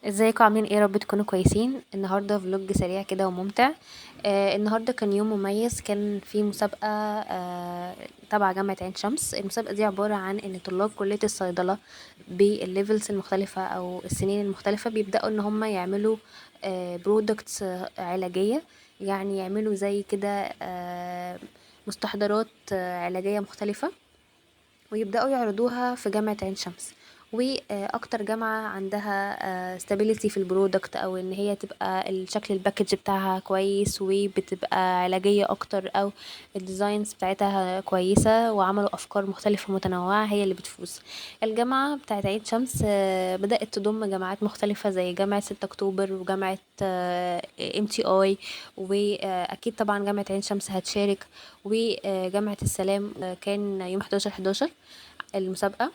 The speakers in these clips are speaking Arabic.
ازيكم عاملين ايه؟ رب تكونوا كويسين. النهارده فلوج سريع كده وممتع. النهارده كان يوم مميز، كان في مسابقه تبع جامعه عين شمس. المسابقه دي عباره عن ان طلاب كليه الصيدله بالليفلز المختلفه او السنين المختلفه بيبداوا ان هم يعملوا برودكتس علاجيه. يعني يعملوا زي كده مستحضرات علاجيه مختلفه، ويبدأوا يعرضوها في جامعة عين شمس. واكتر جامعة عندها stability في البرودكت، او ان هي تبقى الشكل الباكج بتاعها كويس وبتبقى علاجية اكتر، او الديزاينز بتاعتها كويسة وعملوا افكار مختلفة متنوعة، هي اللي بتفوز. الجامعة بتاعت عين شمس بدأت تضم جامعات مختلفة زي جامعة 6 اكتوبر وجامعة MTI، واكيد طبعا جامعة عين شمس هتشارك، وجامعة السلام. كان يوم 11/11 المسابقة،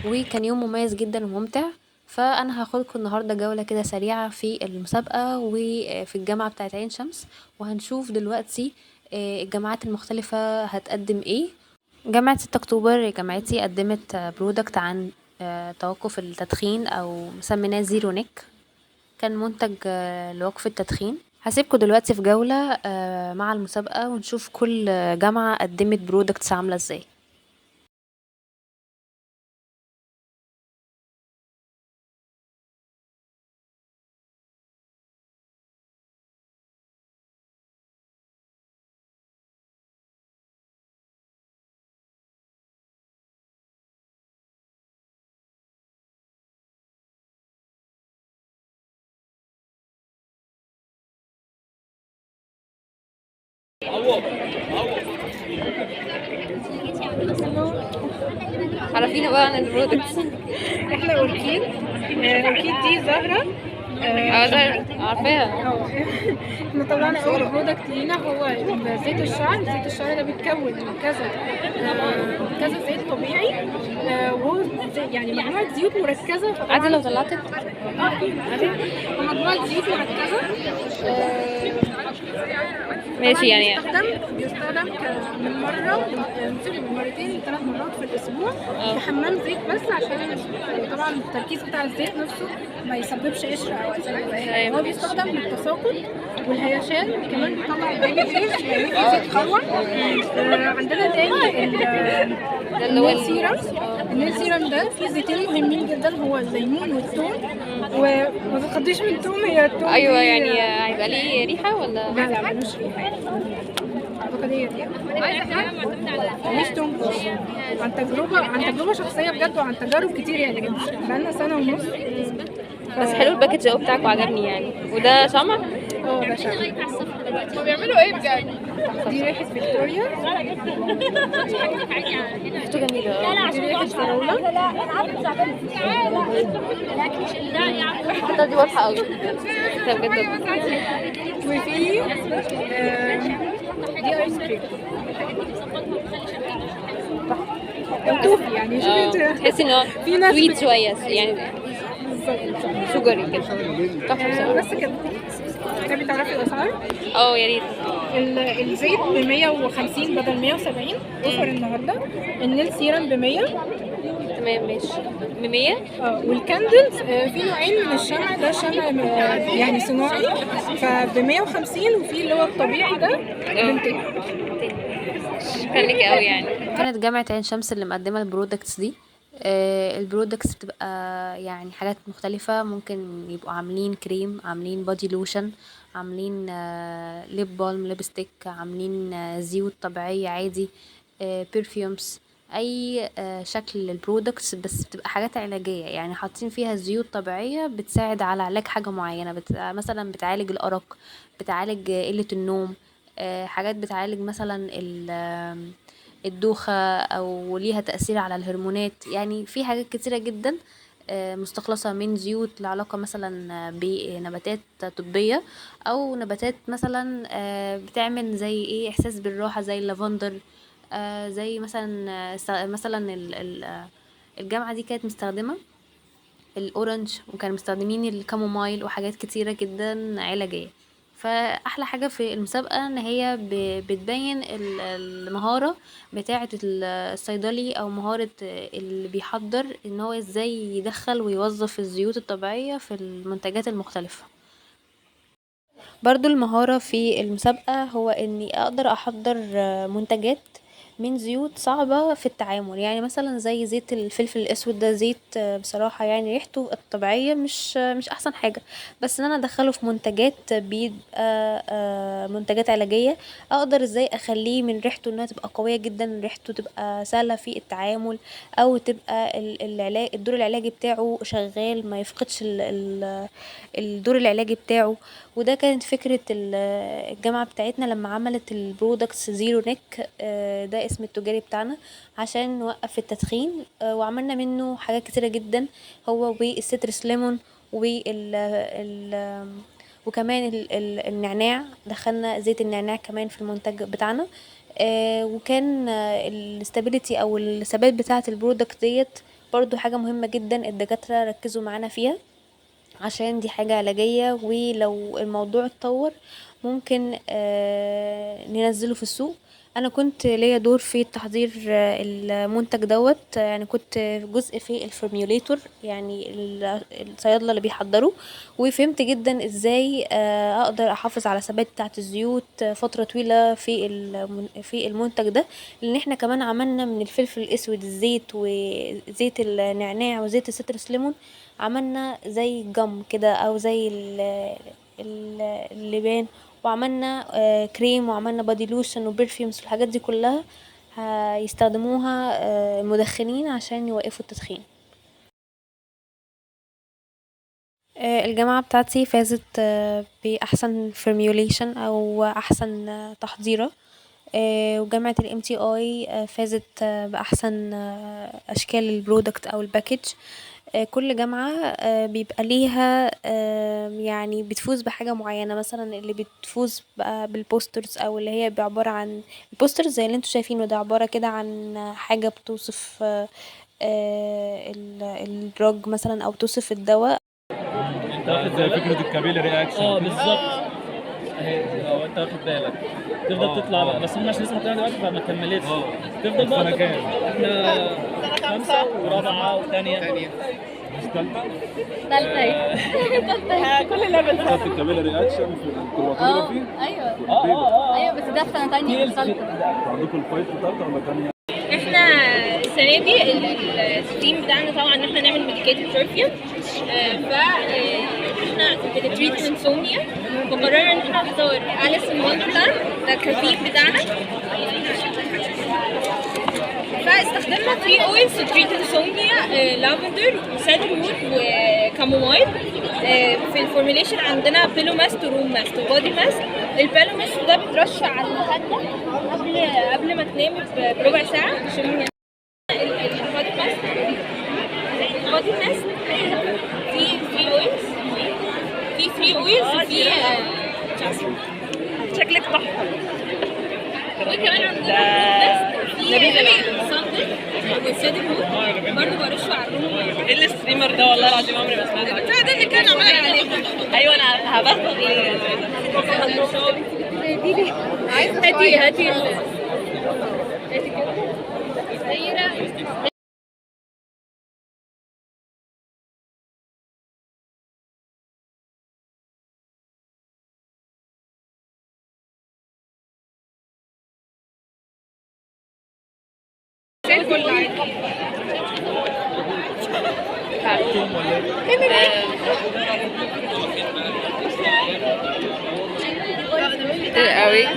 وكان يوم مميز جدا وممتع. فأنا هاخدكم النهاردة جولة كده سريعة في المسابقة وفي الجامعة بتاعة عين شمس، وهنشوف دلوقتي الجامعات المختلفة هتقدم ايه. جامعة 6 أكتوبر جامعتي قدمت برودكت عن توقف التدخين، أو مسميناه زيرو نيك. كان منتج لوقف التدخين. هسيبكم دلوقتي في جولة مع المسابقة، ونشوف كل جامعة قدمت برودكتس عاملة ازاي. عرفينا بقى عن البرودكتس. احنا اوركيد. اوركيد دي زهرة. عارفاها. احنا طلعنا اول برودكت لينا هو زيت الشعر. زيت الشعر ده بيتكون من كذا زيت طبيعي، وهو يعني مجموعة زيوت مركزة. عادي لو طلعتك. مجموعة زيوت مركزة. ماشي يعني. بيستخدم من مرة، من مرتين لثلاث مرات في الأسبوع كحمام زيت، بس عشان طبعا التركيز بتاع الزيت نفسه ما يسببش قشرة أو أسنان. هو بيستخدم للتساقط والهيشان، كمان بيطلع البيبي هيرز، يعني في زيت خروة. عندنا تاني النيل سيرم. النيل سيرم ده فيه زيتين مهمين جدا، هو الليمون والثوم. وما تتخضيش من الثوم، هي الثوم ايوه دي يعني هيبقى ليه ريحة ولا؟ لا ملوش ريحة. اعتقد هي دي مش توم. عن تجربة شخصية بجد، وعن تجارب كتير يعني جدا. بقالنا سنة ونص. بس حلو الباكج قوي بتاعك وعجبني يعني. وده شمع؟ ده شغل. هما بيعملوا ايه بجد؟ دي ريحة فيكتوريا. ريحته جميلة. دي ريحة فراولة. الحتة دي واضحة قوي. ده بجد. وفي دي ايس كريم او توفي، يعني شوفي تحسي ان هو في ناس سويت شوية يعني، بالظبط. شوجري كده. تحفة بصراحة. بس كده. تحبي تعرفي الأسعار؟ يا ريت. الزيت ب150 بدل 170 اوفر النهارده. النيل سيرم ب100. تمام ماشي. ب100. والكاندلز في نوعين من الشمع. ده شمع يعني صناعي، فب150، وفي اللي هو الطبيعي ده ب200. شكرا لك قوي يعني. كانت جامعة عين شمس اللي مقدمة البرودكتس دي. البرودكتس بتبقى يعني حاجات مختلفة، ممكن يبقوا عاملين كريم، عاملين بادي لوشن، عاملين ليب بالم، ليبستيك، عاملين زيوت طبيعية عادي، برفيومز، اي شكل للبرودكتس. بس بتبقى حاجات علاجية، يعني حاطين فيها زيوت طبيعية بتساعد على علاج حاجة معينة. مثلا بتعالج الأرق، بتعالج قلة النوم، حاجات بتعالج مثلا الدوخة، او ليها تأثير على الهرمونات. يعني في حاجات كتيرة جدا مستخلصة من زيوت لعلاقة مثلا بنباتات طبية، او نباتات مثلا بتعمل زي ايه احساس بالراحة، زي اللافندر. زي مثلا مثلا الجامعة دي كانت مستخدمة الأورنج، وكانوا مستخدمين الكامومايل، وحاجات كتيرة جدا علاجية. فاحلى حاجة في المسابقة ان هي بتبين المهارة بتاعة الصيدلي او مهارة اللي بيحضر ان هو ازاي يدخل ويوظف الزيوت الطبيعية في المنتجات المختلفة. برضو المهارة في المسابقة هو اني اقدر احضر منتجات من زيوت صعبة في التعامل، يعني مثلا زي زيت الفلفل الاسود ده زيت بصراحة يعني ريحته الطبيعية مش احسن حاجة، بس ان انا ادخله في منتجات بيبقى منتجات علاجية اقدر ازاي اخليه من ريحته انها تبقى قوية جدا، ريحته تبقى سهلة في التعامل، او تبقى العلاج الدور العلاجي بتاعه شغال ما يفقدش الدور العلاجي بتاعه. وده كانت فكرة الجامعة بتاعتنا لما عملت البرودكتس زيرو نيك، ده اسم التجاري بتاعنا عشان نوقف التدخين، وعملنا منه حاجات كتيرة جدا، هو والسترس ليمون وكمان النعناع، دخلنا زيت النعناع كمان في المنتج بتاعنا. وكان الاستابيليتي او الثبات بتاعة البرودكت ديت برضو حاجة مهمة جدا الدكاترة ركزوا معانا فيها عشان دي حاجة علاجية، ولو الموضوع اتطور ممكن ننزله في السوق. انا كنت ليا دور في تحضير المنتج دوت، يعني كنت جزء في الفورميوليتور يعني الصيادلة اللي بيحضروا، وفهمت جدا ازاي اقدر احافظ على ثبات بتاعة الزيوت فترة طويلة في المنتج ده، لان احنا كمان عملنا من الفلفل الاسود الزيت وزيت النعناع وزيت السيترس ليمون، عملنا زي جم كده او زي اللبان، وعملنا كريم، وعملنا بادي لوشن وبرفيومز، والحاجات دي كلها هيستخدموها المدخنين عشان يوقفوا التدخين. الجامعة بتاعتي فازت بأحسن فورميوليشن أو أحسن تحضيرة، وجامعة ال MTI فازت بأحسن أشكال البرودكت أو الباكج. كل جامعة بيبقى ليها يعني بتفوز بحاجة معينة، مثلا اللي بتفوز بقى بالبوسترز أو اللي هي عبارة عن البوسترز زي اللي انتوا شايفينه ده، عبارة كده عن حاجة بتوصف الدراج مثلا أو توصف الدواء. انت واخد زي فكره الكابيلاري اكشن بالظبط اهي، لو انت واخد بالك تفضل تطلع بقى، بس احنا عشان لسه حاطينها دلوقتي فما كملتش. تفضل بقى سنة كام؟ احنا خمسه ورابعه وثانيه مش تالتة؟ تالتة كل ليفل خدت الكابيلاري اكشن في الكروماتوجرافي فيه؟ ايوه ايوه بس ده في سنة تانية مش تالتة. عندكم الفايت في تالتة ولا تانية؟ احنا السنة دي الثيم بتاعنا طبعا ان احنا نعمل ميديكيتد برفيوم، فاحنا بنتريت انسومنيا، وقررنا ان احنا نختار أليس ان وندرلاند ده الكفيف بتاعنا، فاستخدمنا 3 اويلز تريت انسومنيا، لافندر وسادر وود وكامومايل. في الفورميليشن عندنا بيلو ماست وروم ماست وبودي ماست. البيلو ماست ده بيترش على المخدة قبل ما تنام بربع ساعة عشان البودي ماست في 3 اويلز، في شكلك تحفة. وكمان عندنا في صندل والسادر وود برضه برشه على الروم. ايه الستريمر ده؟ والله العظيم عمري ما سمعت عنه. ده اللي كان عمال عليه. ايوه انا هبخبخ ليه؟ هاتي كتير قوي.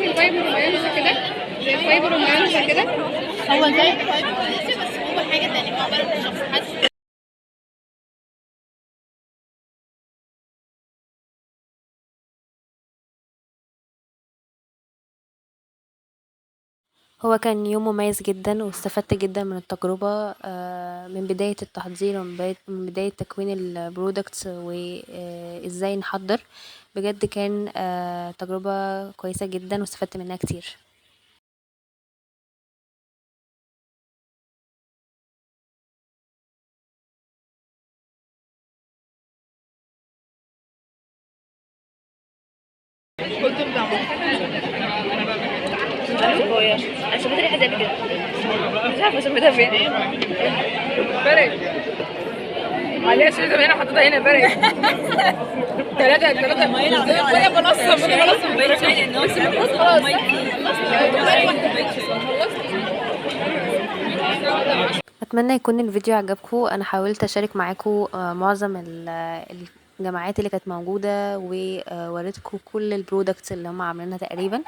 الفايبر رومانسة كده، زي الفايبر رومانسة كده، هو زي الفايبر رومانسة بس هو حاجة تانية، هو عبارة عن شخص حاسس. هو كان يوم مميز جدا واستفدت جدا من التجربة، من بداية التحضير ومن بداية تكوين البرودكتس وازاي نحضر. بجد كان تجربة كويسة جدا واستفدت منها كتير. انا شميت ريحه زي كده، مش عارفه شميتها فين. فرق عليها شريطة هنا حطيتها هنا فرق. ثلاثة ولا اتمنى يكون الفيديو عجبكم. انا حاولت اشارك معاكم معظم الجامعات اللي كانت موجودة، ووريتكم كل البرودكتس اللي هم عاملينها تقريبا.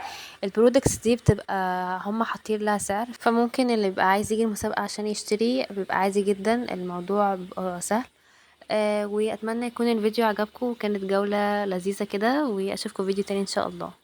البرودكتس دي بتبقى هم حاطين لها سعر، فممكن اللي يبقى عايز يجي المسابقة عشان يشتري بيبقى عادي جدا، الموضوع بيبقى سهل. واتمنى يكون الفيديو عجبكم، وكانت جولة لذيذة كده، واشوفكم فيديو تاني ان شاء الله.